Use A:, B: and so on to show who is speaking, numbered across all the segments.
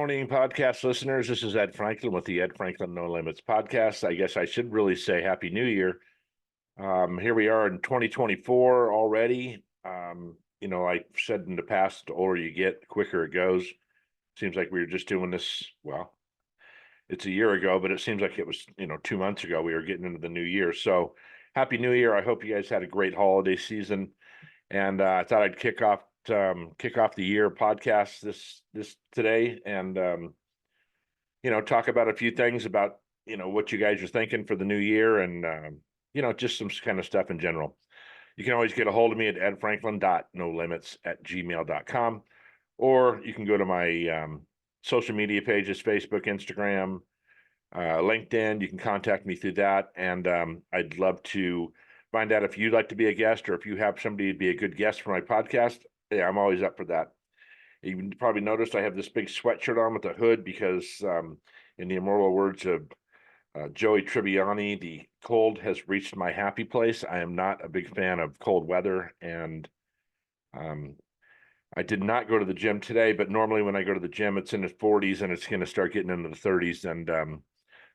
A: morning, podcast listeners. This is Ed Franklin with the Ed Franklin No Limits podcast. I guess I should really say Happy New Year. Here we are in 2024 already. Like I've said in the past, the older you get, the quicker it goes. Seems like we were just doing this, well, it's a year ago, but it seems like it was, 2 months ago we were getting into the new year. So Happy New Year. I hope you guys had a great holiday season. And I thought I'd kick off the year podcast this today, and talk about a few things about what you guys are thinking for the new year, and just some kind of stuff in general. You can always get a hold of me at edfranklin.nolimits@gmail.com, or you can go to my social media pages, Facebook, Instagram, LinkedIn. You can contact me through that, and I'd love to find out if you'd like to be a guest, or if you have somebody to be a good guest for my podcast. Yeah, I'm always up for that. You probably noticed I have this big sweatshirt on with a hood because, in the immortal words of Joey Tribbiani, the cold has reached my happy place. I am not a big fan of cold weather, and I did not go to the gym today, but normally when I go to the gym, it's in the 40s and it's going to start getting into the 30s. And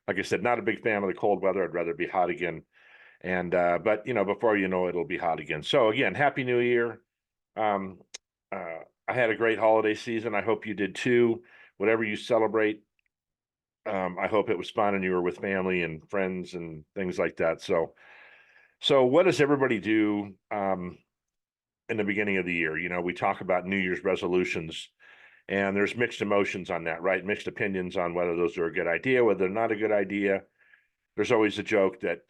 A: like I said, not a big fan of the cold weather. I'd rather be hot again. And but before you know it, it'll be hot again. So again, Happy New Year. I had a great holiday season. I hope you did too. Whatever you celebrate, I hope it was fun and you were with family and friends and things like that. So what does everybody do in the beginning of the year? We talk about New Year's resolutions, and there's mixed emotions on that, right? Mixed opinions on whether those are a good idea, whether they're not a good idea. There's always a joke that,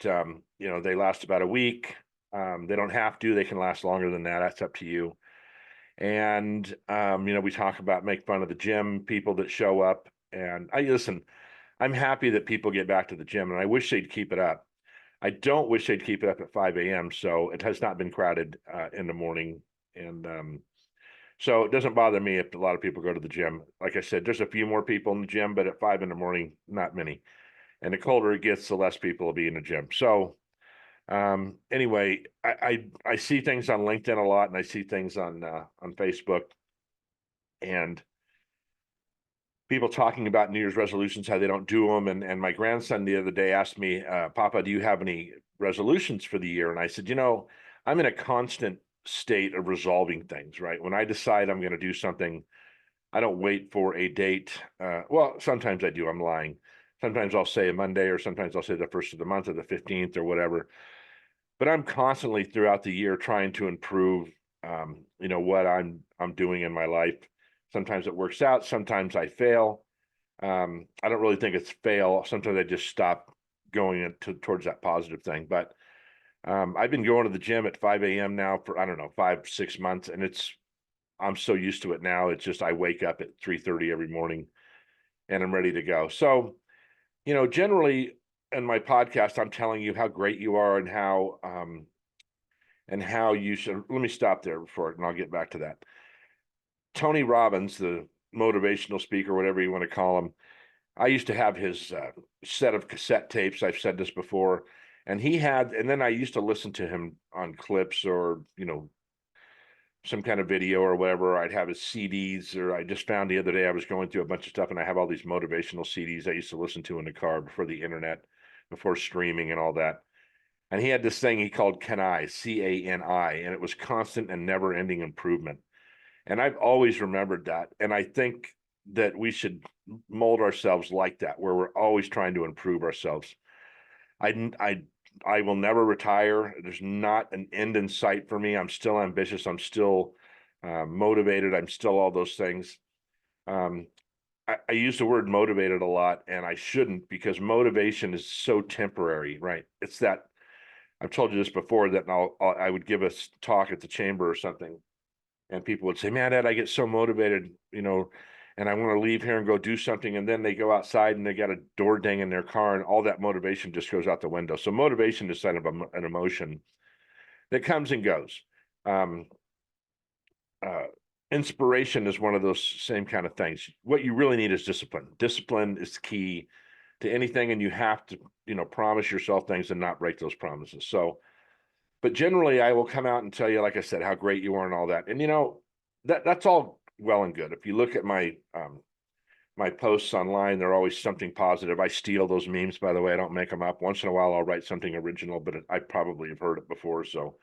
A: they last about a week. They don't have to, they can last longer than that. That's up to you. And, we talk about make fun of the gym people that show up. And I'm happy that people get back to the gym, and I wish they'd keep it up. I don't wish they'd keep it up at 5 a.m. So it has not been crowded in the morning. And so it doesn't bother me if a lot of people go to the gym. Like I said, there's a few more people in the gym, but at 5 in the morning, not many. And the colder it gets, the less people will be in the gym. So anyway, I see things on LinkedIn a lot, and I see things on Facebook, and people talking about New Year's resolutions, how they don't do them. And my grandson the other day asked me, Papa, do you have any resolutions for the year? And I said, I'm in a constant state of resolving things, right? When I decide I'm going to do something, I don't wait for a date. Well, sometimes I do. I'm lying. Sometimes I'll say a Monday, or sometimes I'll say the first of the month or the 15th or whatever. But I'm constantly throughout the year trying to improve, what I'm doing in my life. Sometimes it works out. Sometimes I fail. I don't really think it's fail. Sometimes I just stop going towards that positive thing. But I've been going to the gym at 5 a.m. now for, I don't know, 5-6 months. And I'm so used to it now. It's just, I wake up at 3:30 every morning and I'm ready to go. So, generally in my podcast, I'm telling you how great you are and how you should. Let me stop there before, and I'll get back to that. Tony Robbins, the motivational speaker, whatever you want to call him, I used to have his set of cassette tapes. I've said this before, and then I used to listen to him on clips, or some kind of video or whatever. I'd have his CDs, or I just found the other day I was going through a bunch of stuff, and I have all these motivational CDs I used to listen to in the car before the internet, before streaming and all that. And he had this thing he called CANI, CANI, and it was constant and never ending improvement. And I've always remembered that. And I think that we should mold ourselves like that, where we're always trying to improve ourselves. I will never retire. There's not an end in sight for me. I'm still ambitious. I'm still motivated. I'm still all those things. I use the word motivated a lot, and I shouldn't, because motivation is so temporary, right? It's that, I've told you this before, that I would give a talk at the chamber or something, and people would say, man, Ed, I get so motivated, and I want to leave here and go do something. And then they go outside and they got a door ding in their car, and all that motivation just goes out the window. So motivation is kind of an emotion that comes and goes. Inspiration is one of those same kind of things. What you really need is discipline. Discipline is key to anything, and you have to, promise yourself things and not break those promises. So, but generally I will come out and tell you, like I said, how great you are and all that. And that's all well and good. If you look at my my posts online, they're always something positive. I steal those memes, by the way. I don't make them up. Once in a while, I'll write something original, but I probably have heard it before. So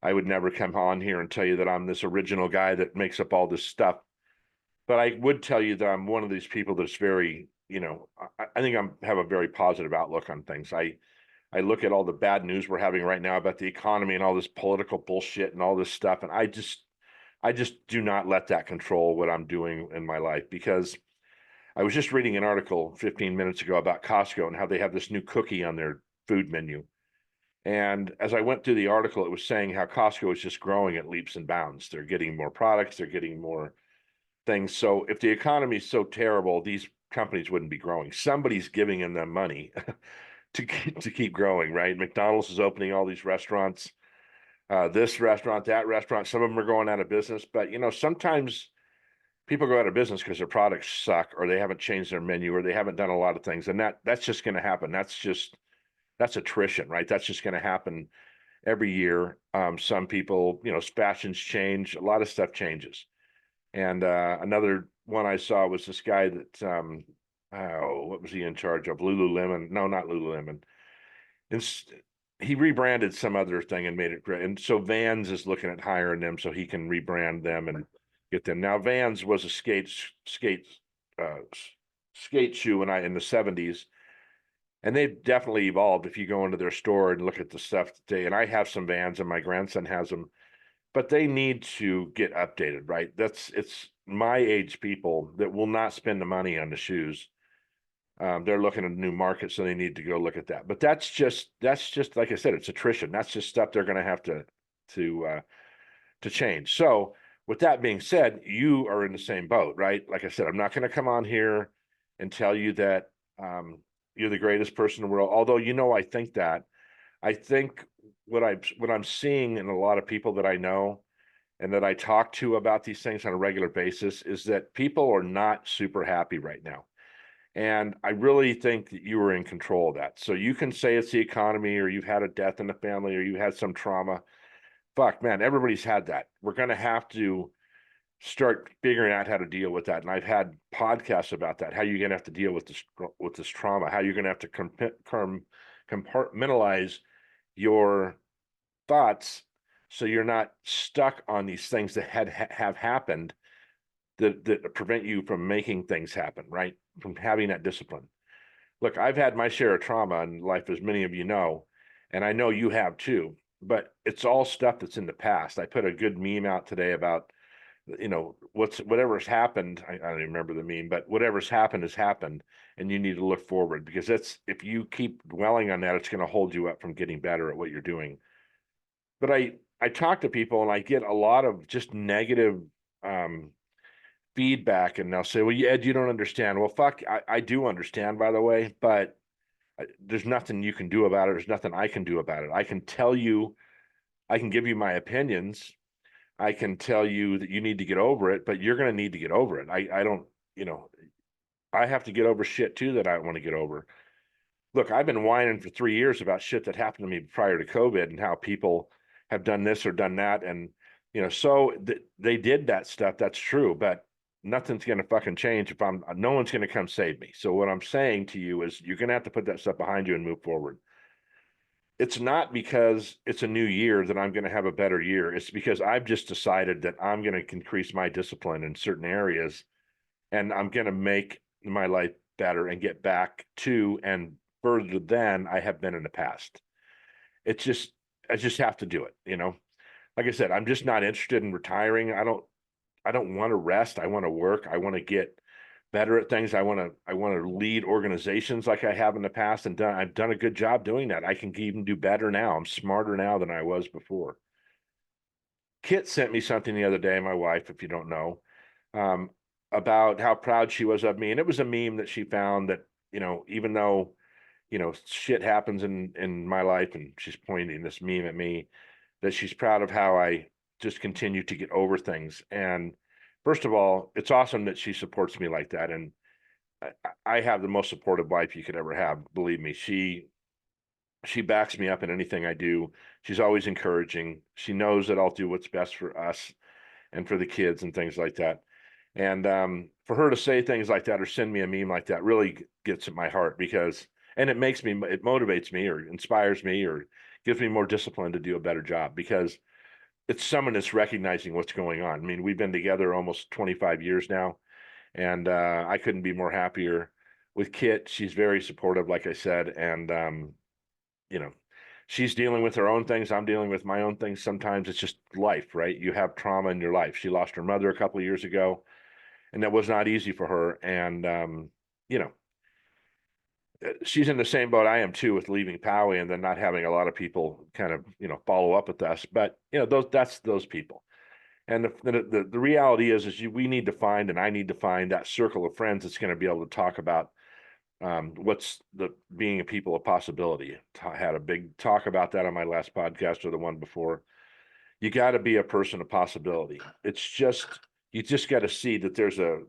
A: I would never come on here and tell you that I'm this original guy that makes up all this stuff. But I would tell you that I'm one of these people that's very, I think have a very positive outlook on things. I look at all the bad news we're having right now about the economy and all this political bullshit and all this stuff, and I just do not let that control what I'm doing in my life, because I was just reading an article 15 minutes ago about Costco and how they have this new cookie on their food menu. And as I went through the article, it was saying how Costco is just growing at leaps and bounds. They're getting more products, they're getting more things. So if the economy is so terrible, these companies wouldn't be growing. Somebody's giving them money to keep growing, right? McDonald's is opening all these restaurants, this restaurant, that restaurant. Some of them are going out of business, but sometimes people go out of business because their products suck, or they haven't changed their menu, or they haven't done a lot of things, and that's just going to happen. That's attrition, right? That's just going to happen every year. Some people, fashions change, a lot of stuff changes. And another one I saw was this guy that, what was he in charge of? Lululemon? No, not Lululemon. He rebranded some other thing and made it great. And so Vans is looking at hiring them so he can rebrand them and get them. Now Vans was a skate shoe in the 70s. And they've definitely evolved. If you go into their store and look at the stuff today, and I have some Vans and my grandson has them, but they need to get updated, right? It's my age people that will not spend the money on the shoes. They're looking at a new market, so they need to go look at that. But that's just like I said, it's attrition. That's just stuff they're going to have to change. So with that being said, you are in the same boat, right? Like I said, I'm not going to come on here and tell you that you're the greatest person in the world. Although I think that. I think what I'm seeing in a lot of people that I know and that I talk to about these things on a regular basis is that people are not super happy right now. And I really think that you are in control of that. So you can say it's the economy, or you've had a death in the family, or you had some trauma. Fuck, man, everybody's had that. We're going to have to start figuring out how to deal with that. And I've had podcasts about that. How you're going to have to deal with this trauma. How you're going to have to compartmentalize your thoughts so you're not stuck on these things that have happened that prevent you from making things happen, right? From having that discipline. Look, I've had my share of trauma in life, as many of you know, and I know you have too, but it's all stuff that's in the past. I put a good meme out today about, whatever's happened. I don't even remember the meme, but whatever's happened has happened, and you need to look forward, because if you keep dwelling on that, it's going to hold you up from getting better at what you're doing. But I talk to people and I get a lot of just negative feedback, and they'll say, well, Ed, you don't understand. Well, fuck, I do understand, by the way, but there's nothing you can do about it. There's nothing I can do about it. I can tell you, I can give you my opinions. I can tell you that you need to get over it, but you're going to need to get over it. I don't, I have to get over shit too that I want to get over. Look, I've been whining for 3 years about shit that happened to me prior to COVID and how people have done this or done that. And, so they did that stuff. That's true, but nothing's going to fucking change if no one's going to come save me. So what I'm saying to you is you're going to have to put that stuff behind you and move forward. It's not because it's a new year that I'm going to have a better year. It's because I've just decided that I'm going to increase my discipline in certain areas, and I'm going to make my life better and get back to and further than I have been in the past. I just have to do it. Like I said, I'm just not interested in retiring. I don't want to rest. I want to work. I want to get better at things. I want to lead organizations like I have in the past, and I've done a good job doing that. I can even do better now. I'm smarter now than I was before. Kit sent me something the other day, my wife, if you don't know, about how proud she was of me. And it was a meme that she found that, even though, shit happens in my life, and she's pointing this meme at me, that she's proud of how I just continue to get over things. And first of all, it's awesome that she supports me like that. And I have the most supportive wife you could ever have. Believe me, she backs me up in anything I do. She's always encouraging. She knows that I'll do what's best for us and for the kids and things like that. And for her to say things like that or send me a meme like that really gets at my heart, because, and it motivates me or inspires me or gives me more discipline to do a better job, because it's someone that's recognizing what's going on. I mean, we've been together almost 25 years now, and I couldn't be more happier with Kit. She's very supportive, like I said, and you know, she's dealing with her own things. I'm dealing with my own things. Sometimes it's just life, right? You have trauma in your life. She lost her mother a couple of years ago, and that was not easy for her. And you know, she's in the same boat I am too, with leaving Powie and then not having a lot of people kind of, follow up with us. But that's those people. And the reality is we need to find, and I need to find that circle of friends that's going to be able to talk about what's the being a people of possibility. Had a big talk about that on my last podcast or the one before. You got to be a person of possibility. It's just, you just got to see that there's a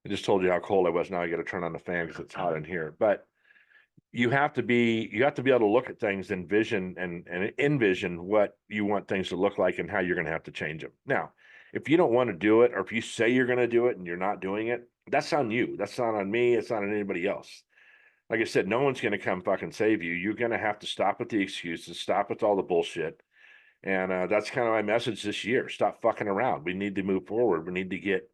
A: I just told you how cold I was. Now I got to turn on the fan because it's hot in here. But you have to be able to look at things and vision and envision what you want things to look like and how you're going to have to change them. Now, if you don't want to do it, or if you say you're going to do it and you're not doing it, that's on you. That's not on me. It's not on anybody else. Like I said, no one's going to come fucking save you. You're going to have to stop with the excuses, stop with all the bullshit. And that's kind of my message this year. Stop fucking around. We need to move forward. We need to get,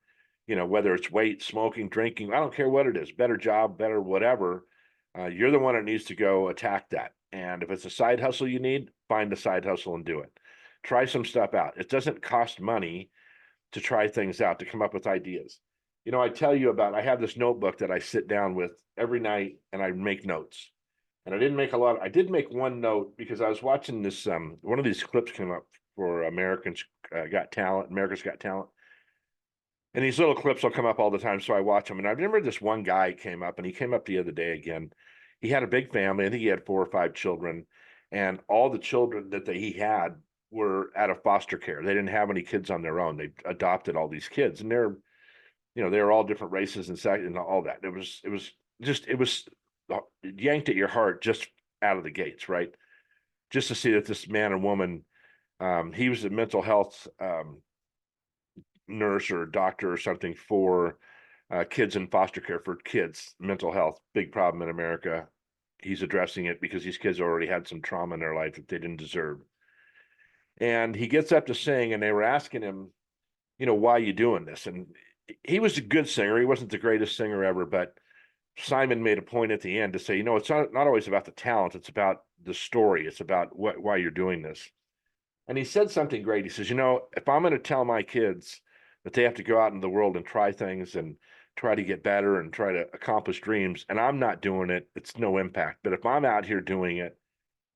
A: whether it's weight, smoking, drinking, I don't care what it is, better job, better whatever. You're the one that needs to go attack that. And if it's a side hustle you need, find a side hustle and do it. Try some stuff out. It doesn't cost money to try things out, to come up with ideas. I have this notebook that I sit down with every night and I make notes. And I didn't make a lot. I did make one note because I was watching this. One of these clips came up for Americans Got Talent, America's Got Talent. And these little clips will come up all the time, so I watch them. And I remember this one guy came up, and he came up the other day again. He had a big family. I think he had 4 or 5 children, and all the children that he had were out of foster care. They didn't have any kids on their own. They adopted all these kids, and they're all different races and sex and all that. It was yanked at your heart just out of the gates, right? Just to see that this man and woman, he was a mental health nurse or doctor or something for kids in foster care, for kids, mental health, big problem in America. He's addressing it because these kids already had some trauma in their life that they didn't deserve. And he gets up to sing, and they were asking him, why are you doing this? And he was a good singer. He wasn't the greatest singer ever, but Simon made a point at the end to say, it's not always about the talent. It's about the story. It's about why you're doing this. And he said something great. He says, if I'm going to tell my kids that they have to go out in the world and try things and try to get better and try to accomplish dreams, and I'm not doing it, it's no impact. But if I'm out here doing it,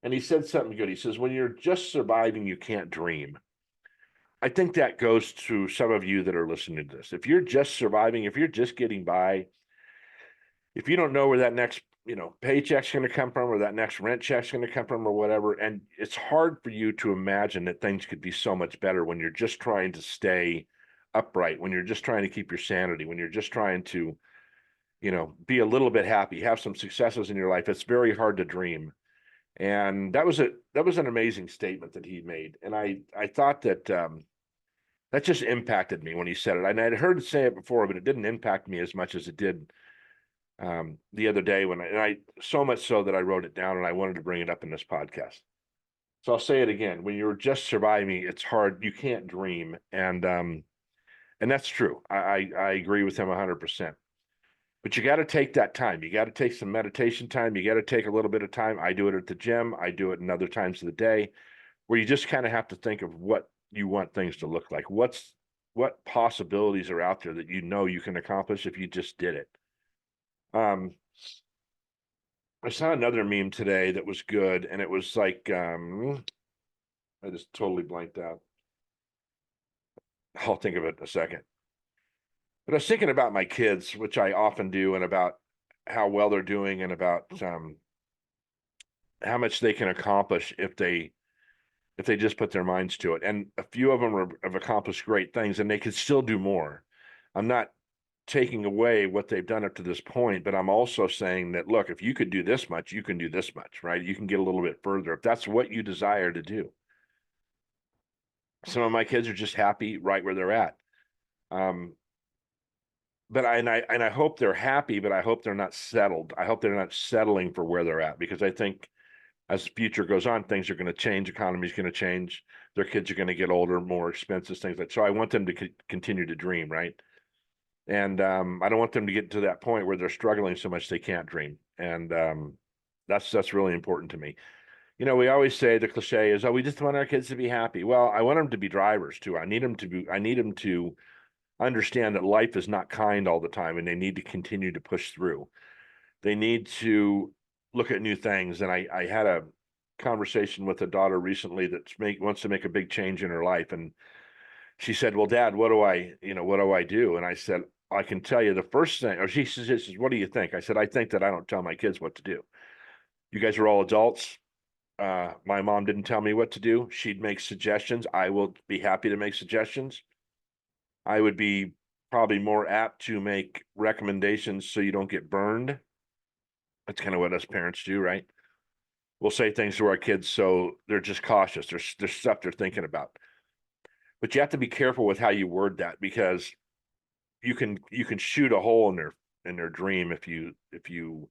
A: and he said something good. He says, when you're just surviving, you can't dream. I think that goes to some of you that are listening to this. If you're just surviving, if you're just getting by, if you don't know where that next, paycheck's going to come from, or that next rent check's going to come from, or whatever, and it's hard for you to imagine that things could be so much better when you're just trying to stay upright, when you're just trying to keep your sanity, when you're just trying to, be a little bit happy, have some successes in your life. It's very hard to dream. And that was an amazing statement that he made. And I thought that that just impacted me when he said it. And I'd heard it say it before, but it didn't impact me as much as it did the other day when I so much so that I wrote it down and I wanted to bring it up in this podcast. So I'll say it again. When you're just surviving, it's hard. You can't dream. And that's true. I agree with him 100%. But you got to take that time. You got to take some meditation time. You got to take a little bit of time. I do it at the gym. I do it in other times of the day, where you just kind of have to think of what you want things to look like. What possibilities are out there that you can accomplish if you just did it. I saw another meme today that was good, and it was like, I just totally blanked out. I'll think of it in a second. But I was thinking about my kids, which I often do, and about how well they're doing, and about how much they can accomplish if they just put their minds to it. And a few of them have accomplished great things, and they could still do more. I'm not taking away what they've done up to this point, but I'm also saying that, look, if you could do this much, you can do this much, right? You can get a little bit further if that's what you desire to do. Some of my kids are just happy right where they're at. But I hope they're happy, but I hope they're not settled. I hope they're not settling for where they're at, because I think as the future goes on, things are going to change. Economy is going to change. Their kids are going to get older, more expenses, things like. So I want them to continue to dream, right? And I don't want them to get to that point where they're struggling so much they can't dream. And that's really important to me. You know, we always say the cliche is, "Oh, we just want our kids to be happy." Well, I want them to be drivers too. I need them to be. I need them to understand that life is not kind all the time, and they need to continue to push through. They need to look at new things. And I had a conversation with a daughter recently that wants to make a big change in her life, and she said, "Well, Dad, what do I do?" And I said, "I can tell you the first thing." Or she says, "What do you think?" I said, "I think that I don't tell my kids what to do. You guys are all adults. My mom didn't tell me what to do. She'd make suggestions. I will be happy to make suggestions. I would be probably more apt to make recommendations so you don't get burned." That's kind of what us parents do, right? We'll say things to our kids so they're just cautious. There's stuff they're thinking about. But you have to be careful with how you word that, because you can shoot a hole in their dream if you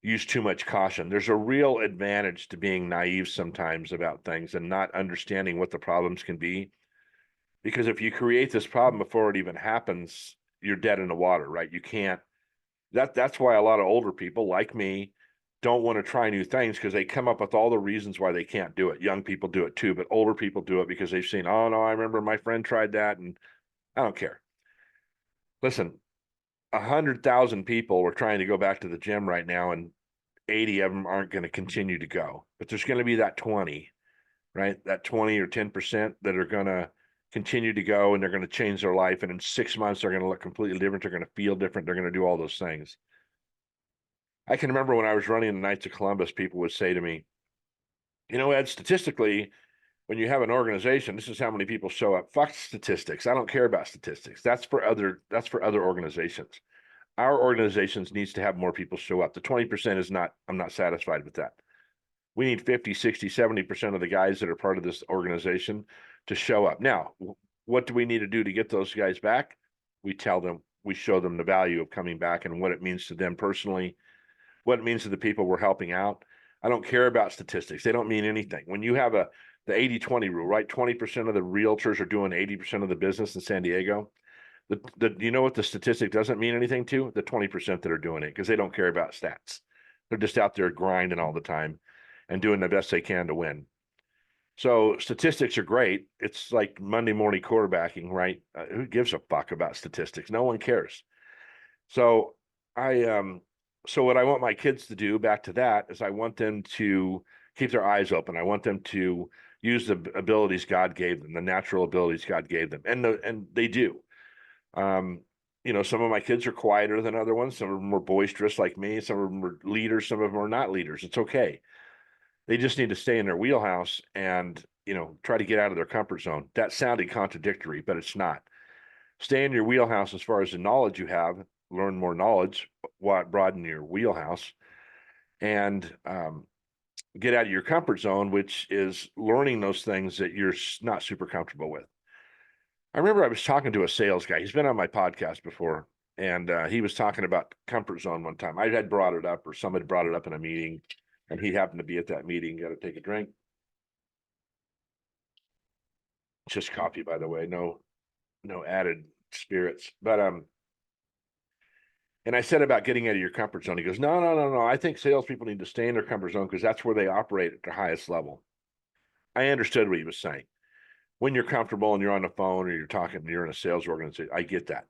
A: use too much caution. There's a real advantage to being naive sometimes about things and not understanding what the problems can be. Because if you create this problem before it even happens, you're dead in the water, right? You can't. That's why a lot of older people like me don't want to try new things, because they come up with all the reasons why they can't do it. Young people do it too, but older people do it because they've seen, "Oh no, I remember my friend tried that," and I don't care. Listen, 100,000 people are trying to go back to the gym right now, and 80 of them aren't going to continue to go. But there's going to be that 20, right? That 20 or 10% that are going to continue to go, and they're going to change their life. And in 6 months, they're going to look completely different. They're going to feel different. They're going to do all those things. I can remember when I was running the Knights of Columbus, people would say to me, "Ed, statistically, when you have an organization, this is how many people show up." Fuck statistics. I don't care about statistics. That's for other organizations. Our organizations needs to have more people show up. The 20% is not, I'm not satisfied with that. We need 50, 60, 70% of the guys that are part of this organization to show up. Now, what do we need to do to get those guys back? We tell them, we show them the value of coming back and what it means to them personally, what it means to the people we're helping out. I don't care about statistics. They don't mean anything. When you have the 80-20 rule, right? 20% of the realtors are doing 80% of the business in San Diego. You know what the statistic doesn't mean anything to? The 20% that are doing it, because they don't care about stats. They're just out there grinding all the time and doing the best they can to win. So statistics are great. It's like Monday morning quarterbacking, right? Who gives a fuck about statistics? No one cares. So I so what I want my kids to do, back to that, is I want them to keep their eyes open. I want them to use the abilities God gave them, the natural abilities God gave them, and they do. Um, some of my kids are quieter than other ones. Some of them are boisterous like me. Some of them are leaders. Some of them are not leaders. It's okay. They just need to stay in their wheelhouse and, try to get out of their comfort zone. That sounded contradictory, but it's not. Stay in your wheelhouse as far as the knowledge you have, learn more knowledge, broaden your wheelhouse, and get out of your comfort zone, which is learning those things that you're not super comfortable with. I remember I was talking to a sales guy. He's been on my podcast before, and he was talking about comfort zone one time. I had brought it up, or somebody brought it up in a meeting, and he happened to be at that meeting. Got to take a drink. Just coffee, by the way. No added spirits. But and I said about getting out of your comfort zone. He goes, "No, no, no, no. I think salespeople need to stay in their comfort zone because that's where they operate at their highest level." I understood what he was saying. When you're comfortable and you're on the phone or you're talking, you're in a sales organization. I get that.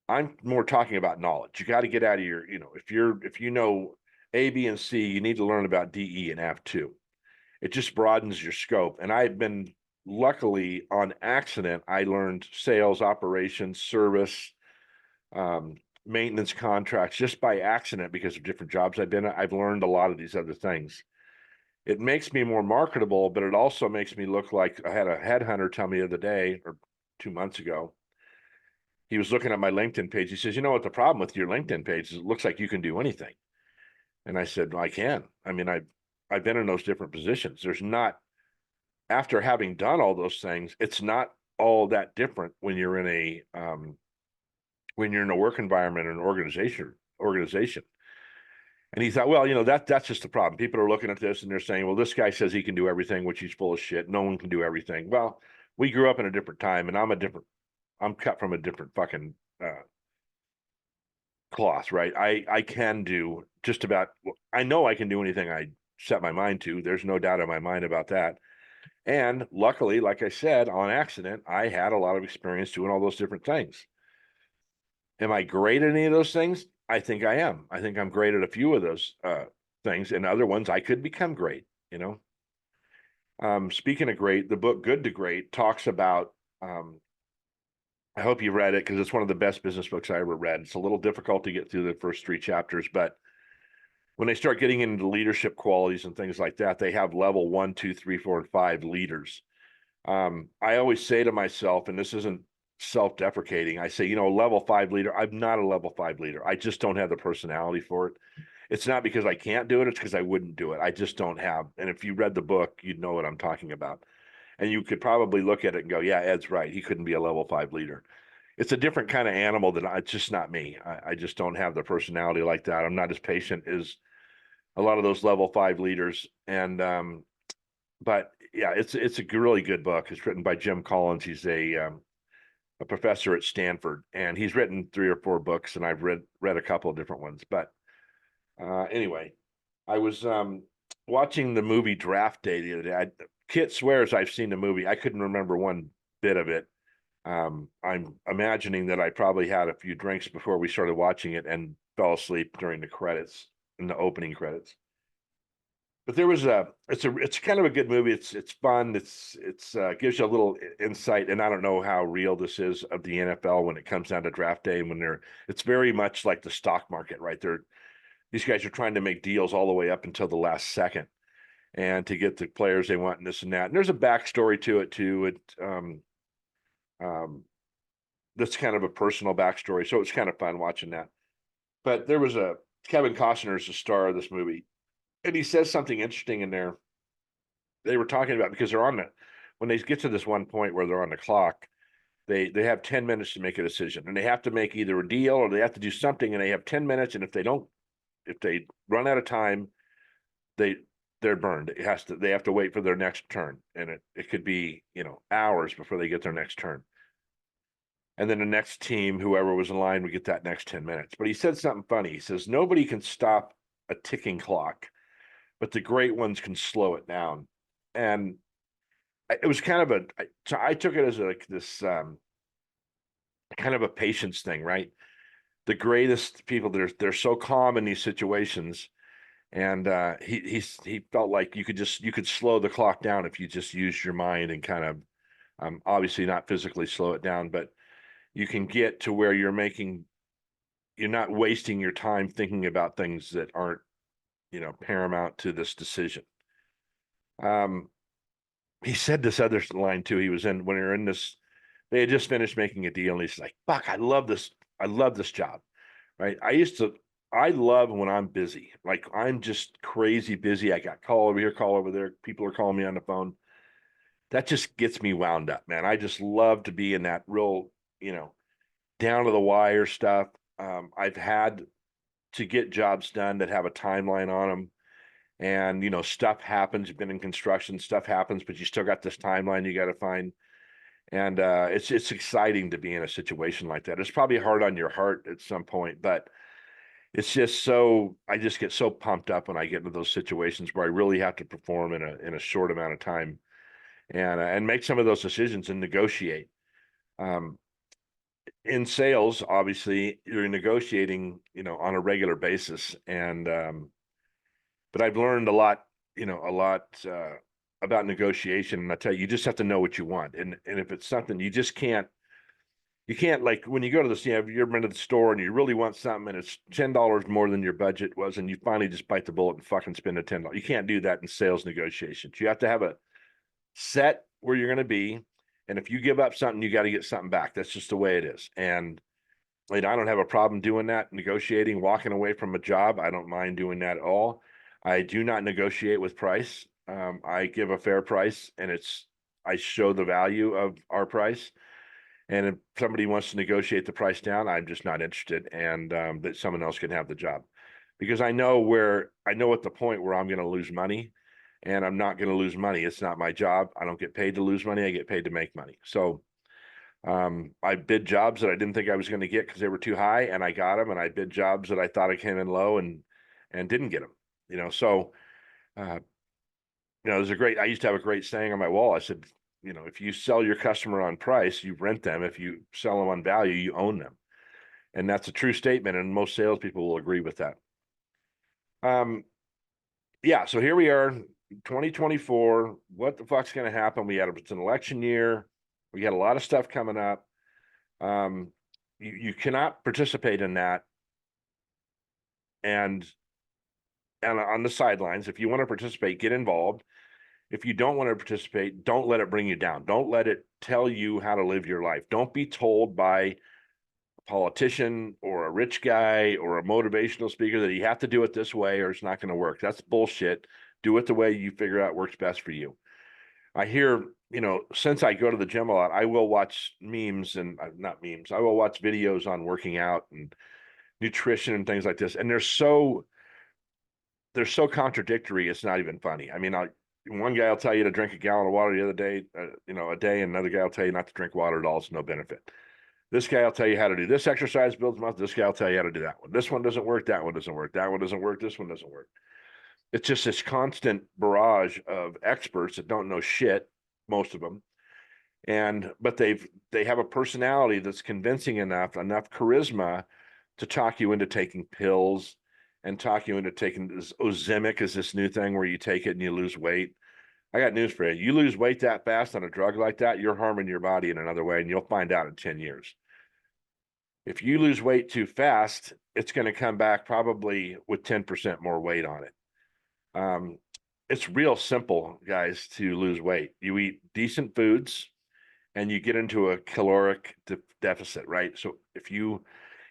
A: I'm more talking about knowledge. You got to get out of your, if you know A, B, and C, you need to learn about D, E, and F too. It just broadens your scope. And I've been, luckily, on accident, I learned sales, operations, service, maintenance contracts just by accident because of different jobs I've been at. I've learned a lot of these other things. It makes me more marketable, but it also makes me look like, I had a headhunter tell me the other day or 2 months ago. He was looking at my LinkedIn page. He says, "You know what the problem with your LinkedIn page is? It looks like you can do anything." And I said, "Well, I can. I mean, I've been in those different positions. There's not, after having done all those things, it's not all that different when you're in a work environment or an organization. And he thought, well, that's just the problem. People are looking at this and they're saying, well, this guy says he can do everything, which he's full of shit. No one can do everything. Well, we grew up in a different time, and I'm cut from a different fucking cloth, right? I can do just about. I know I can do anything I set my mind to. There's no doubt in my mind about that. And luckily, like I said, on accident, I had a lot of experience doing all those different things. Am I great at any of those things? I think I am. I think I'm great at a few of those things, and other ones I could become great. Speaking of great, the book Good to Great talks about. I hope you read it because it's one of the best business books I ever read. It's a little difficult to get through the first 3 chapters, but when they start getting into leadership qualities and things like that, they have level 1, 2, 3, 4, and 5 leaders. I always say to myself, and this isn't self-deprecating, I say, level 5 leader, I'm not a level 5 leader. I just don't have the personality for it. It's not because I can't do it, it's because I wouldn't do it. I just don't have. And if you read the book, you'd know what I'm talking about. And you could probably look at it and go, yeah, Ed's right. He couldn't be a level 5 leader. It's a different kind of animal than it's just not me. I just don't have the personality like that. I'm not as patient as a lot of those level 5 leaders. And but yeah, it's a really good book. It's written by Jim Collins. He's a professor at Stanford, and he's written 3 or 4 books, and I've read a couple of different ones. But anyway, I was watching the movie Draft Day the other day. Kit swears I've seen the movie. I couldn't remember one bit of it. I'm imagining that I probably had a few drinks before we started watching it and fell asleep during the credits, in the opening credits. But there was it's kind of a good movie. It's fun. It's gives you a little insight, and I don't know how real this is of the NFL when it comes down to draft day, and it's very much like the stock market, right? These guys are trying to make deals all the way up until the last second, and to get the players they want and this and that. And there's a backstory to it too. That's kind of a personal backstory, so it's kind of fun watching that. But there was Kevin Costner is the star of this movie, and he says something interesting in there. They were talking about, because when they get to this one point where they're on the clock, they have 10 minutes to make a decision, and they have to make either a deal or they have to do something, and they have 10 minutes, and if they run out of time, they're burned. They have to wait for their next turn, and it could be hours before they get their next turn. And then the next team, whoever was in line, would get that next 10 minutes. But he said something funny. He says, nobody can stop a ticking clock, but the great ones can slow it down. And it was kind of so I took it as like this kind of a patience thing, right? The greatest people, they're so calm in these situations. And he felt like you could slow the clock down if you just used your mind and kind of obviously not physically slow it down, but you can get to where you're not wasting your time thinking about things that aren't, paramount to this decision. He said this other line too. He was when they were in this, they had just finished making a deal, and he's like, fuck, I love this job. Right. I love when I'm busy. Like, I'm just crazy busy. I got call over here, call over there. People are calling me on the phone. That just gets me wound up, man. I just love to be in that real, down to the wire stuff. I've had to get jobs done that have a timeline on them, and stuff happens. You've been in construction, stuff happens, but you still got this timeline you got to find. And it's exciting to be in a situation like that. It's probably hard on your heart at some point, but it's just I just get so pumped up when I get into those situations where I really have to perform in a short amount of time, and make some of those decisions and negotiate. In sales, obviously, you're negotiating, on a regular basis, and but I've learned a lot, about negotiation. And I tell you just have to know what you want, and if it's something you just can't. You can't, like, when you go to you've been to the store and you really want something and it's $10 more than your budget was, and you finally just bite the bullet and fucking spend the $10. You can't do that in sales negotiations. You have to have a set where you're going to be. And if you give up something, you got to get something back. That's just the way it is. And I don't have a problem doing that, negotiating, walking away from a job. I don't mind doing that at all. I do not negotiate with price. I give a fair price, and it's I show the value of our price. And if somebody wants to negotiate the price down, I'm just not interested, and that someone else can have the job, because I know at the point where I'm going to lose money, and I'm not going to lose money. It's not my job. I don't get paid to lose money. I get paid to make money. So I bid jobs that I didn't think I was going to get because they were too high, and I got them. And I bid jobs that I thought I came in low and didn't get them. So I used to have a great saying on my wall. I said, if you sell your customer on price, you rent them. If you sell them on value, you own them. And that's a true statement, and most salespeople will agree with that. Yeah, so here we are, 2024. What the fuck's going to happen? It's an election year. We got a lot of stuff coming up. You cannot participate in that and on the sidelines. If you want to participate, get involved. If you don't want to participate, don't let it bring you down. Don't let it tell you how to live your life. Don't be told by a politician or a rich guy or a motivational speaker that you have to do it this way or it's not going to work. That's bullshit. Do it the way you figure out works best for you. I hear, since I go to the gym a lot, I will watch memes and not memes. I will watch videos on working out and nutrition and things like this. And they're so contradictory. It's not even funny. I mean, one guy will tell you to drink a gallon of water the other day, a day, and another guy will tell you not to drink water at all. It's no benefit. This guy will tell you how to do this exercise, builds muscle. This guy will tell you how to do that one. This one doesn't work. That one doesn't work. That one doesn't work. This one doesn't work. It's just this constant barrage of experts that don't know shit, most of them. But they have a personality that's convincing enough charisma to talk you into taking pills and talk you into taking this Ozempic is this new thing where you take it and you lose weight. I got news for you. You lose weight that fast on a drug like that, you're harming your body in another way, and you'll find out in 10 years. If you lose weight too fast, it's going to come back probably with 10% more weight on it. It's real simple, guys, to lose weight. You eat decent foods and you get into a caloric deficit, right? So if you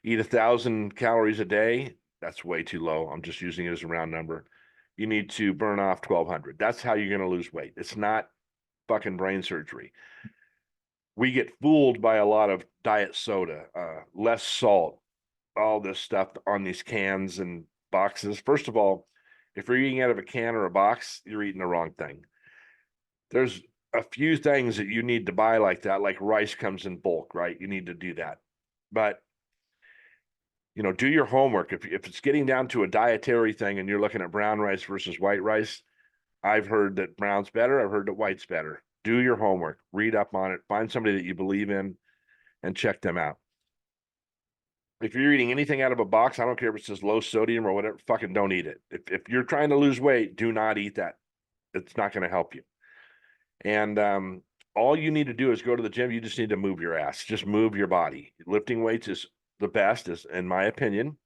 A: eat 1,000 calories a day, that's way too low. I'm just using it as a round number. You need to burn off 1,200. That's how you're going to lose weight. It's not fucking brain surgery. We get fooled by a lot of diet soda, less salt, all this stuff on these cans and boxes. First of all, if you're eating out of a can or a box, you're eating the wrong thing. There's a few things that you need to buy like that, like rice comes in bulk, right? You need to do that. But do your homework. If it's getting down to a dietary thing and you're looking at brown rice versus white rice, I've heard that brown's better. I've heard that white's better. Do your homework, read up on it, find somebody that you believe in and check them out. If you're eating anything out of a box, I don't care if it says low sodium or whatever, fucking don't eat it. If you're trying to lose weight, do not eat that. It's not going to help you. And all you need to do is go to the gym. You just need to move your ass. Just move your body. Lifting weights is the best, is in my opinion,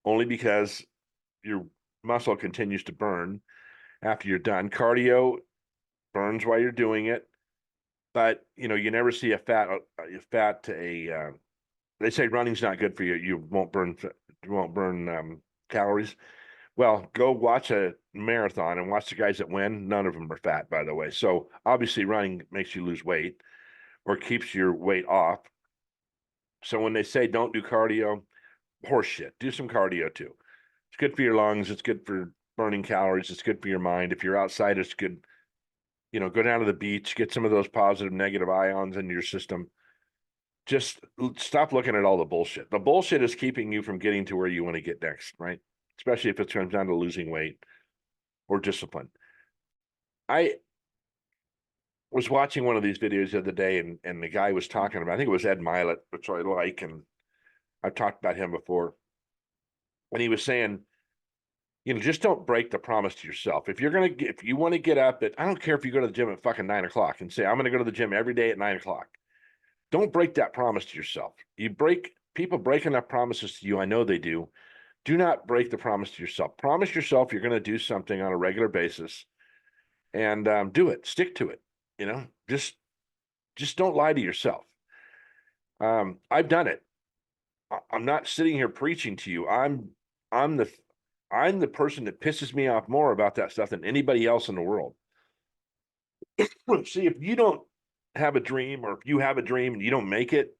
A: only because your muscle continues to burn after you're done. Cardio burns while you're doing it, but you never see they say running's not good for you. You won't burn calories. Well, go watch a marathon and watch the guys that win. None of them are fat, by the way. So obviously running makes you lose weight or keeps your weight off. So when they say don't do cardio, horseshit. Do some cardio too. It's good for your lungs. It's good for burning calories. It's good for your mind. If you're outside, it's good. Go down to the beach, get some of those positive, negative ions into your system. Just stop looking at all the bullshit. The bullshit is keeping you from getting to where you want to get next, right? Especially if it comes down to losing weight or discipline. I was watching one of these videos the other day, and the guy was talking about, I think it was Ed Mylett, which I like, and I've talked about him before. And he was saying, just don't break the promise to yourself. If you want to get up I don't care if you go to the gym at fucking 9 o'clock and say, I'm going to go to the gym every day at 9 o'clock. Don't break that promise to yourself. People break enough promises to you. I know they do. Do not break the promise to yourself. Promise yourself you're going to do something on a regular basis and do it. Stick to it. Just don't lie to yourself. I've done it. I'm not sitting here preaching to you. I'm the person that pisses me off more about that stuff than anybody else in the world. See, if you don't have a dream, or if you have a dream and you don't make it,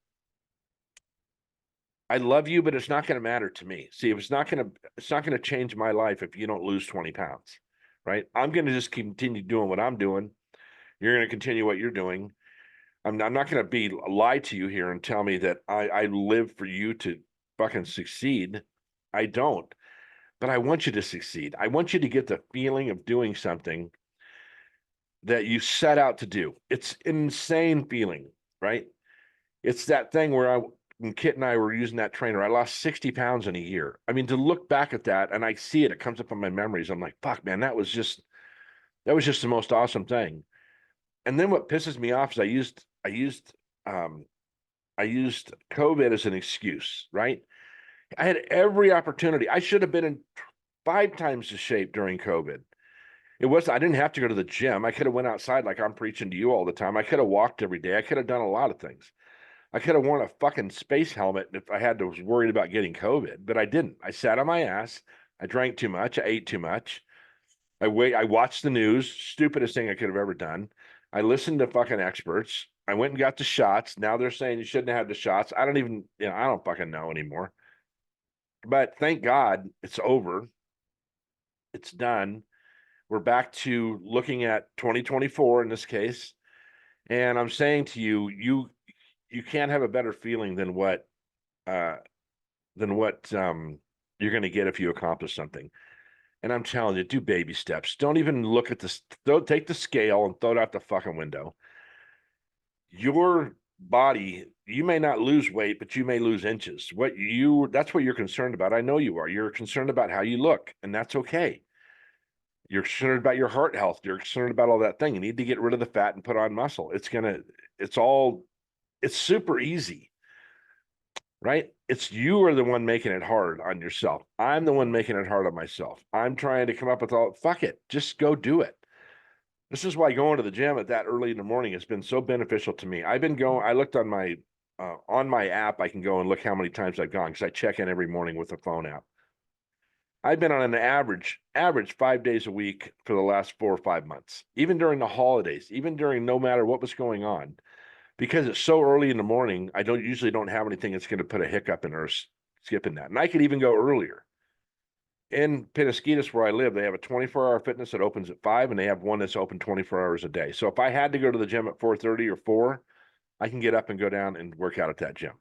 A: I love you, but it's not going to matter to me. See, if it's not going to change my life if you don't lose 20 pounds, right? I'm going to just continue doing what I'm doing. You're going to continue what you're doing. I'm not going to be lie to you here and tell me that I live for you to fucking succeed. I don't, but I want you to succeed. I want you to get the feeling of doing something that you set out to do. It's an insane feeling, right? It's that thing where when Kit and I were using that trainer, I lost 60 pounds in a year. I mean, to look back at that and I see it, it comes up in my memories. I'm like, fuck, man, that was just the most awesome thing. And then what pisses me off is um, I used COVID as an excuse, right? I had every opportunity. I should have been in 5 times the shape during COVID. I didn't have to go to the gym. I could have went outside like I'm preaching to you all the time. I could have walked every day. I could have done a lot of things. I could have worn a fucking space helmet if I had to was worried about getting COVID, but I didn't. I sat on my ass. I drank too much. I ate too much. I watched the news, stupidest thing I could have ever done. I listened to fucking experts. I went and got the shots. Now they're saying you shouldn't have had the shots. I don't even, I don't fucking know anymore. But thank God it's over. It's done. We're back to looking at 2024 in this case. And I'm saying to you, you can't have a better feeling than what uh you're going to get if you accomplish something. And I'm telling you, do baby steps. Don't even look at this. Don't take the scale and throw it out the fucking window. Your body, you may not lose weight, but you may lose inches. That's what you're concerned about. I know you are. You're concerned about how you look, and that's okay. You're concerned about your heart health. You're concerned about all that thing. You need to get rid of the fat and put on muscle. It's super easy, right? It's you are the one making it hard on yourself. I'm the one making it hard on myself. I'm trying to come up with fuck it. Just go do it. This is why going to the gym at that early in the morning has been so beneficial to me. I looked on my app. I can go and look how many times I've gone because I check in every morning with the phone app. I've been on an average 5 days a week for the last 4 or 5 months, even during the holidays, even during no matter what was going on, because it's so early in the morning. I don't have anything that's going to put a hiccup in or skipping that. And I could even go earlier. In Penasquitos, where I live, they have a 24-hour fitness that opens at 5, and they have one that's open 24 hours a day. So if I had to go to the gym at 4:30 or 4, I can get up and go down and work out at that gym.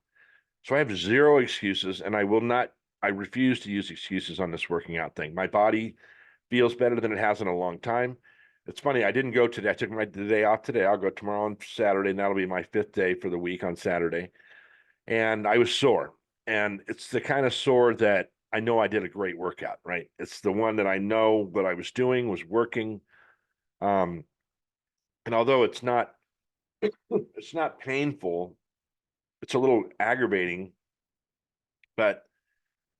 A: So I have zero excuses, and I refuse to use excuses on this working out thing. My body feels better than it has in a long time. It's funny, I didn't go today. I took the day off today. I'll go tomorrow on Saturday, and that'll be my 5th day for the week on Saturday. And I was sore. And it's the kind of sore that I know I did a great workout, right? It's the one that I know what I was doing was working. And although it's not painful, it's a little aggravating, but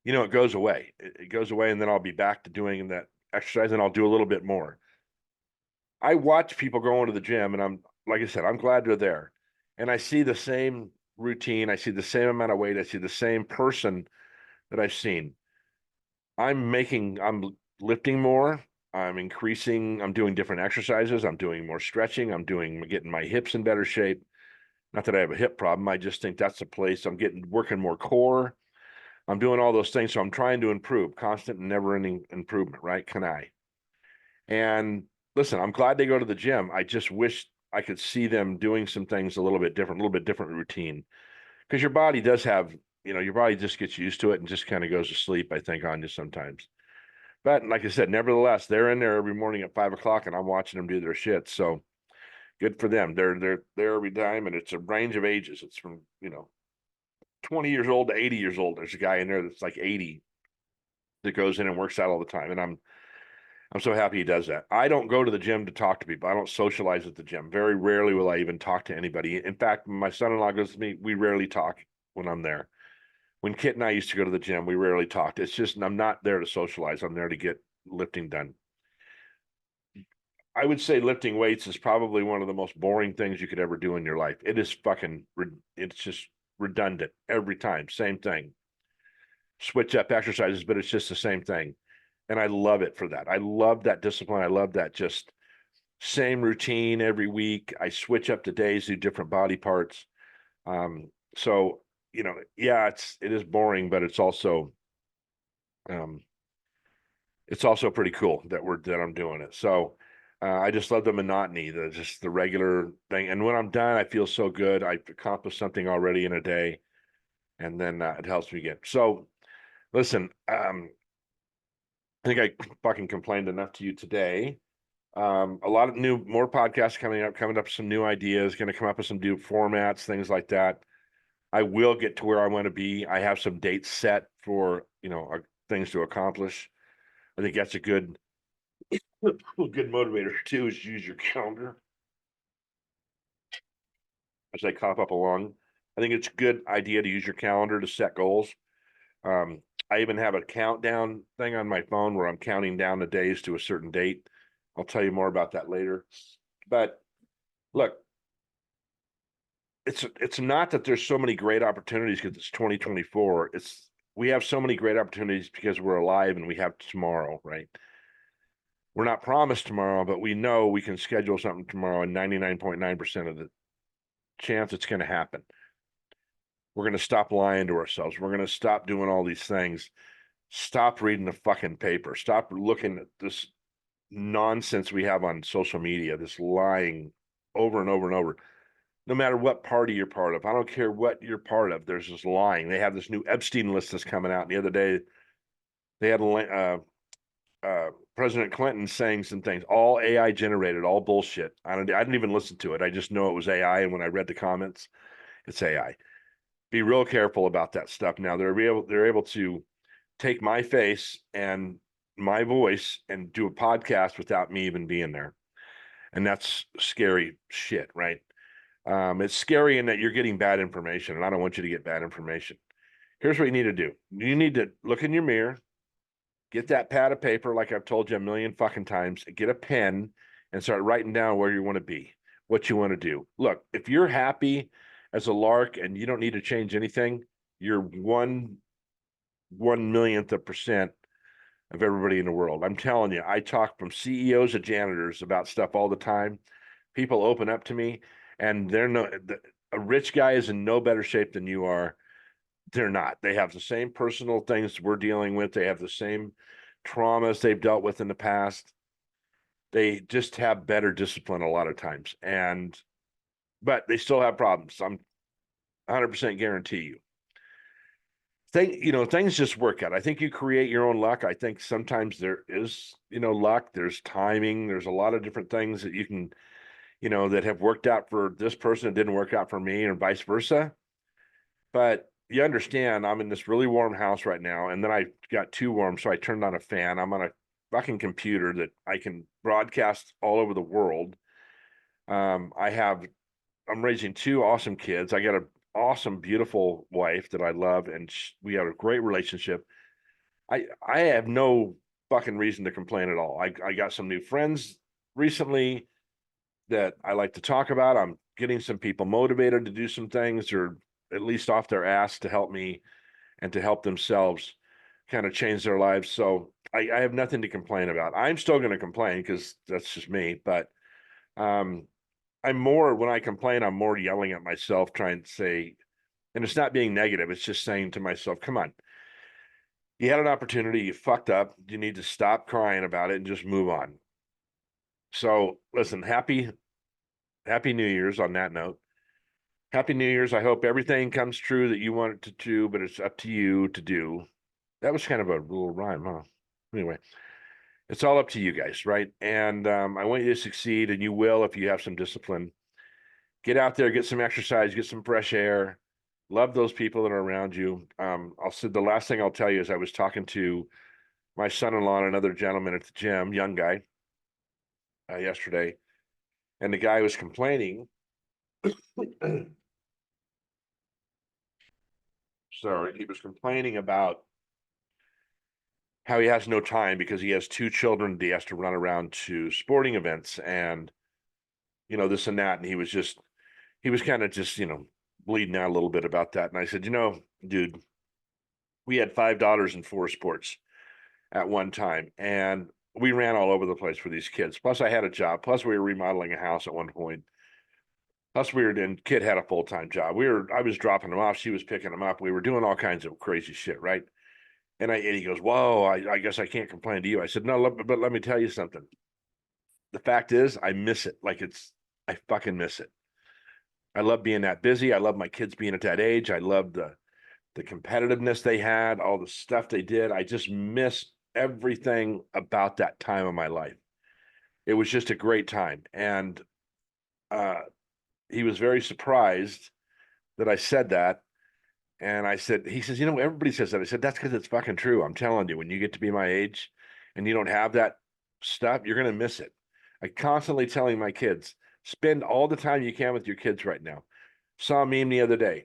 A: it goes away. It goes away, and then I'll be back to doing that exercise, and I'll do a little bit more. I watch people going to the gym, and like I said, I'm glad they're there. And I see the same routine. I see the same amount of weight. I see the same person that I've seen. I'm lifting more. I'm doing different exercises. I'm doing more stretching. Getting my hips in better shape. Not that I have a hip problem. I just think that's the place. Working more core. I'm doing all those things. So I'm trying to improve, constant and never ending improvement, right? Can I? And listen, I'm glad they go to the gym. I just wish I could see them doing some things a little bit different routine. Because your body does have, your body just gets used to it and just kind of goes to sleep, I think, on you sometimes. But like I said, nevertheless, they're in there every morning at 5 o'clock, and I'm watching them do their shit. So good for them. They're there every time, and it's a range of ages. It's from 20 years old to 80 years old. There's a guy in there that's like 80 that goes in and works out all the time, and I'm so happy he does that. I don't go to the gym to talk to people. I don't socialize at the gym. Very rarely will I even talk to anybody. In fact, my son-in-law goes to me. We rarely talk when I'm there. When Kit and I used to go to the gym, we rarely talked. It's just I'm not there to socialize. I'm there to get lifting done. I would say lifting weights is probably one of the most boring things you could ever do in your life. It's just redundant every time. Same thing. Switch up exercises, but it's just the same thing. And I love it for that. I love that discipline. I love that same routine every week. I switch up the days, do different body parts. So, yeah, it is boring, but um, it's also pretty cool that I'm doing it. So, I just love the monotony, just the regular thing. And when I'm done, I feel so good. I've accomplished something already in a day, and then it helps me get. So, listen, I think I fucking complained enough to you today. A lot of more podcasts coming up with some new ideas, going to come up with some new formats, things like that. I will get to where I want to be. I have some dates set for, things to accomplish. I think that's a good motivator too, is use your calendar as I cough up along. I think it's a good idea to use your calendar to set goals. Um, I even have a countdown thing on my phone where I'm counting down the days to a certain date. I'll tell you more about that later. But look, it's not that there's so many great opportunities because it's 2024. We have so many great opportunities because we're alive and we have tomorrow, right? We're not promised tomorrow, but we know we can schedule something tomorrow, and 99.9% of the chance it's going to happen. We're going to stop lying to ourselves. We're going to stop doing all these things. Stop reading the fucking paper. Stop looking at this nonsense we have on social media, this lying over and over and over. No matter what party you're part of, I don't care what you're part of, there's this lying. They have this new Epstein list that's coming out. And the other day, they had President Clinton saying some things, all AI generated, all bullshit. I didn't even listen to it. I just know it was AI. And when I read the comments, it's AI. Be real careful about that stuff. Now they're able to take my face and my voice and do a podcast without me even being there. And that's scary shit, right? It's scary in that you're getting bad information, and I don't want you to get bad information. Here's what you need to do. You need to look in your mirror, get that pad of paper, like I've told you a million fucking times, get a pen and start writing down where you want to be, what you want to do. Look, if you're happy as a lark and you don't need to change anything, you're 1/1,000,000th of percent of everybody in the world. I'm telling you, I talk from CEOs of janitors about stuff all the time. People open up to me, and a rich guy is in no better shape than you are. They're not. They have the same personal things we're dealing with. They have the same traumas they've dealt with in the past. They just have better discipline a lot of times. But they still have problems. I'm 100% guarantee you. Things just work out. I think you create your own luck. I think sometimes there is, luck. There's timing. There's a lot of different things that you can, that have worked out for this person, it didn't work out for me, and vice versa. But you understand, I'm in this really warm house right now, and then I got too warm, so I turned on a fan. I'm on a fucking computer that I can broadcast all over the world. I'm raising two awesome kids. I got an awesome, beautiful wife that I love, and we have a great relationship. I have no fucking reason to complain at all. I got some new friends recently that I like to talk about. I'm getting some people motivated to do some things, or at least off their ass to help me and to help themselves kind of change their lives. So I have nothing to complain about. I'm still going to complain because that's just me. But when I complain, I'm more yelling at myself, trying to say, and it's not being negative. It's just saying to myself, come on, you had an opportunity, you fucked up. You need to stop crying about it and just move on. So listen, happy New Year's on that note. Happy New Year's. I hope everything comes true that you want it to do, but it's up to you to do. That was kind of a little rhyme, huh? Anyway, it's all up to you guys, right? And I want you to succeed, and you will if you have some discipline. Get out there, get some exercise, get some fresh air. Love those people that are around you. The last thing I'll tell you is I was talking to my son-in-law and another gentleman at the gym, young guy, yesterday, and the guy was complaining. Sorry, he was complaining about how he has no time because he has two children that he has to run around to sporting events and, this and that. And he was kind of just, bleeding out a little bit about that. And I said, dude, we had 5 daughters in 4 sports at one time. And we ran all over the place for these kids. Plus I had a job. Plus we were remodeling a house at one point. Plus we were and kid had a full-time job. I was dropping them off. She was picking them up. We were doing all kinds of crazy shit. Right. And he goes, whoa, I guess I can't complain to you. I said, no, but let me tell you something. The fact is I miss it. I fucking miss it. I love being that busy. I love my kids being at that age. I love the competitiveness they had, all the stuff they did. I just miss everything about that time of my life. It was just a great time. And he was very surprised that I said that. And he says, everybody says that. I said, that's because it's fucking true. I'm telling you, when you get to be my age and you don't have that stuff, you're going to miss it. I constantly telling my kids, spend all the time you can with your kids right now. Saw a meme the other day.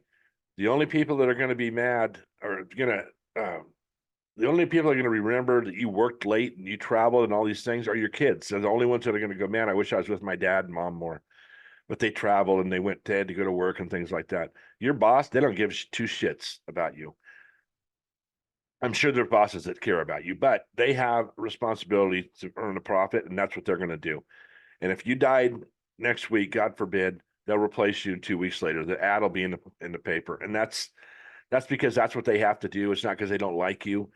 A: The only people that are going to be mad or the only people that are going to remember that you worked late and you traveled and all these things are your kids. They're the only ones that are going to go, man, I wish I was with my dad and mom more. But they traveled and they had to go to work and things like that. Your boss, they don't give two shits about you. I'm sure there are bosses that care about you, but they have responsibility to earn a profit, and that's what they're going to do. And if you died next week, God forbid, they'll replace you 2 weeks later. The ad will be in the paper, and that's because that's what they have to do. It's not because they don't like you.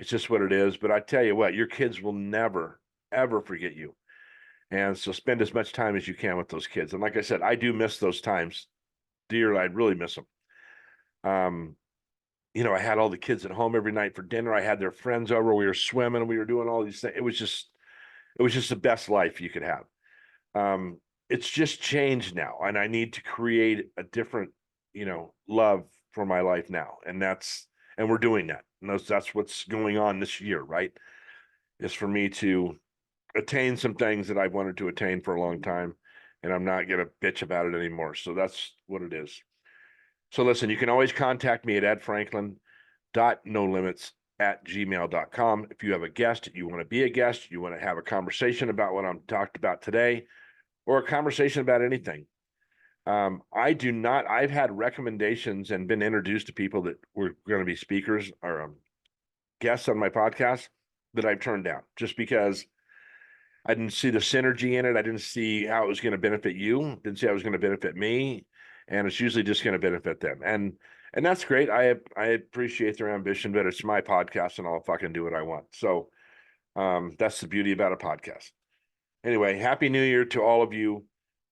A: It's just what it is. But I tell you what, your kids will never, ever forget you. And so spend as much time as you can with those kids. And like I said, I do miss those times dearly. I really miss them. I had all the kids at home every night for dinner. I had their friends over. We were swimming. We were doing all these things. It was just the best life you could have. It's just changed now. And I need to create a different, love for my life now. And we're doing that. And that's what's going on this year, right? Is for me to attain some things that I've wanted to attain for a long time, and I'm not going to bitch about it anymore. So that's what it is. So listen, you can always contact me at edfranklin.nolimits@gmail.com. If you have a guest, you want to be a guest, you want to have a conversation about what I'm talked about today, or a conversation about anything. I've had recommendations and been introduced to people that were going to be speakers or guests on my podcast that I've turned down just because I didn't see the synergy in it. I didn't see how it was going to benefit you. Didn't see how it was going to benefit me. And it's usually just going to benefit them. And that's great. I appreciate their ambition, but it's my podcast and I'll fucking do what I want. So that's the beauty about a podcast. Anyway, Happy New Year to all of you.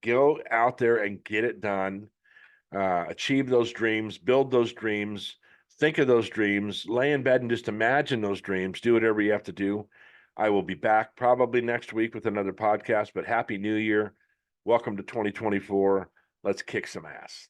A: Go out there and get it done. Achieve those dreams, build those dreams, think of those dreams, lay in bed and just imagine those dreams. Do whatever you have to do. I will be back probably next week with another podcast, but Happy New Year. Welcome to 2024. Let's kick some ass.